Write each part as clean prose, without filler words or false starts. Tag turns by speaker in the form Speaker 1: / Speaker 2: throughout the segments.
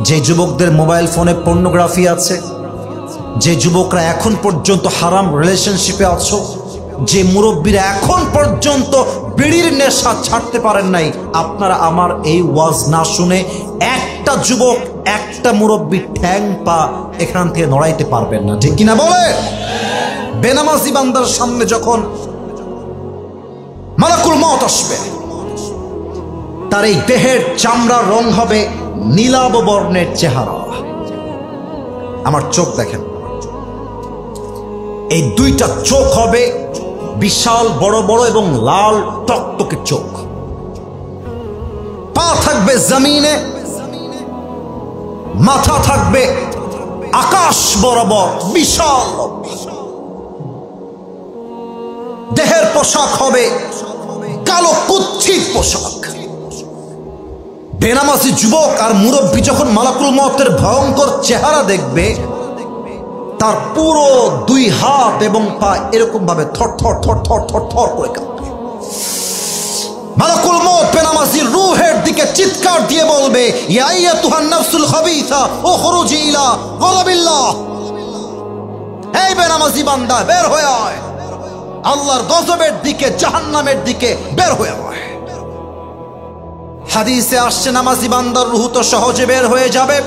Speaker 1: যে যুবকদের মোবাইল ফোনে পর্নোগ্রাফি আছে, যে যুবকরা এখন পর্যন্ত হারাম রিলেশনশিপে আছো, যে মুরব্বীরা এখন পর্যন্ত বিড়ির নেশা ছাড়তে পারেন নাই, আপনারা আমার এই ওয়াজ না শুনে একটা যুবক একটা মুরব্বী ঠ্যাং পা এখান থেকে নড়াইতে পারবেন না, ঠিক কিনা বলে? বেনামাজি বান্দার সামনে যখন মালাকুল মওত আসবে, তার এই দেহের চামড়ার রং হবে নীলাভ বর্ণের চেহারা। আমার চোখ দেখেন, এই দুইটা চোখ হবে বিশাল বড় বড় এবং লাল টকটকে চোখ। পা থাকবে জমিনে, মাথা থাকবে আকাশ বরাবর বিশাল। দেহের পোশাক হবে কালো কুৎসিত পোশাক। বেনামাজি যুবক আর মুরব্বী যখন মালাকুল মওতের ভয়ঙ্কর চেহারা দেখবে, তার পুরো দুই হাত এবং পা এরকম ভাবে থর থর থর থর থর থর করে কাঁপবে। মালাকুল মওত বেনামাজির রূহের দিকে চিৎকার দিয়ে বলবে, ইয়া আইয়াতুহান নাফসুল খাবিসা উখরুজি ইলা গযাবিল্লাহ। এই বেনামাজি বান্দা, বের হয়ে আয়, আল্লাহর গজবের দিকে, জাহান্নামের দিকে বের হয়ে আয়। হাদিসে আসছে, নামাজি বান্দার রূহ তো সহজে বের হয়ে যাবে,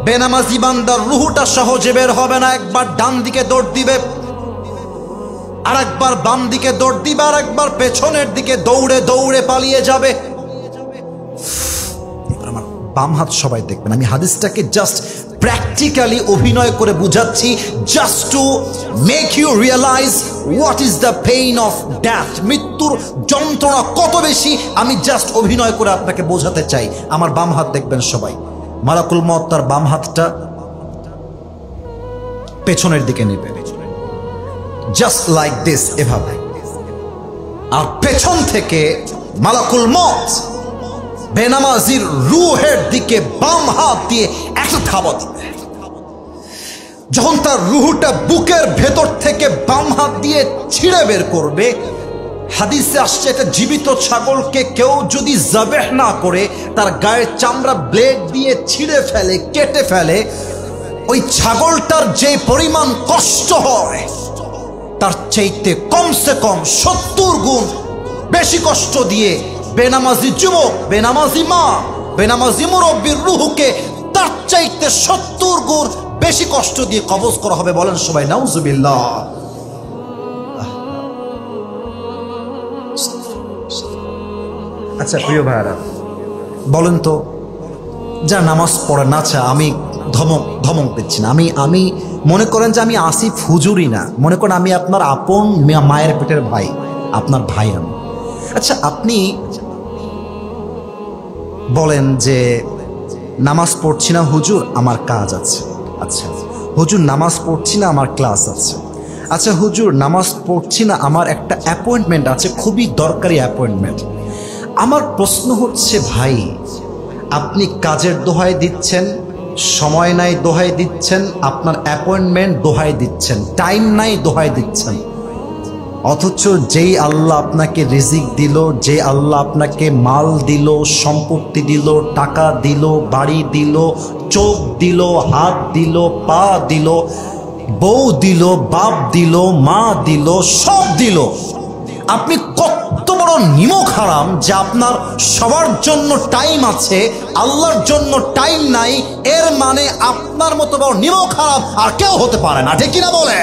Speaker 1: বেনামাজি বান্দার রূহটা সহজে বের হবে না। একবার ডান দিকে দৌড় দিবে, আর একবার বাম দিকে দৌড় দিবে, আর একবার পেছনের দিকে দৌড়ে দৌড়ে পালিয়ে যাবে। আমার বাম হাত সবাই দেখবেন, আমি হাদিসটাকে জাস্ট প্র্যাকটিক্যালি অভিনয় করে বুঝাচ্ছি, just to make you realise what is the pain of death. মৃত্যুর যন্ত্রণা কত বেশি, আমি জাস্ট অভিনয় করে আপনাকে বোঝাতে চাই। আমার বাম হাত দেখবেন সবাই। মালাকুল মওত তার বাম হাতটা পেছনের দিকে নেবে, জাস্ট লাইক দিস, এভাবে। আর পেছন থেকে মালাকুল মওত বেনামাজির রূহের দিকে বাম হাত দিয়ে একটা থাবা দিবে। যখন তার রূহটা বুকের ভেতর থেকে বাম হাত দিয়ে ছিঁড়ে বের করবে, হাদিসে আসছে, একটা জীবিত ছাগলকে কেউ যদি জাবেহ না করে তার গায়ের চামড়া ব্লেড দিয়ে ছিঁড়ে ফেলে, কেটে ফেলে, ওই ছাগলটার যে পরিমাণ কষ্ট হয় তার চাইতে কমসে কম 70 গুণ বেশি কষ্ট দিয়ে বেনামাজি যুবক, বেনামাজি মা, বেনামাজি মুরব্বীর রূহকে তার চাইতে 70 গুণ বেশি কষ্ট দিয়ে কবজ করা হবে। বলেন সবাই নাউজুবিল্লাহ। আচ্ছা প্রিয় ভাইরা, বলেন তো, যা নামাজ পড়ে না, আচ্ছা আমি ধমক দিচ্ছি না, আমি মনে করেন যে আমি আসিফ হুজুরই না, মনে করেন আমি আপনার আপন মায়ের পেটের ভাই, আপনার ভাই আমি। আচ্ছা আপনি বলেন যে নামাজ পড়ছি না হুজুর, আমার কাজ আছে। আচ্ছা হুজুর নামাজ পড়ছি না, আমার ক্লাস আছে। আচ্ছা হুজুর নামাজ পড়ছি না, আমার একটা অ্যাপয়েন্টমেন্ট আছে, খুবই দরকারি অ্যাপয়েন্টমেন্ট। আমার প্রশ্ন হচ্ছে, ভাই আপনি কাজের দোহাই দিচ্ছেন, সময় নাই দোহাই দিচ্ছেন, আপনার অ্যাপয়েন্টমেন্ট দোহাই দিচ্ছেন, টাইম নাই দোহাই দিচ্ছেন, অথচ যেই আল্লাহ আপনাকে রিজিক দিল, যে আল্লাহ আপনাকে মাল দিল, সম্পত্তি দিল, টাকা দিল, বাড়ি দিল, চোখ দিল, হাত দিল, পা দিল, বউ দিল, বাপ দিল, মা দিল, সব দিল, আপনি কত বড় নিমক হারাম যে আপনার সবার জন্য টাইম আছে, আল্লাহর জন্য টাইম নাই। এর মানে আপনার মতো বড় নিমক হারাম আর কেউ হতে পারে না, ঠিক কিনা বলে?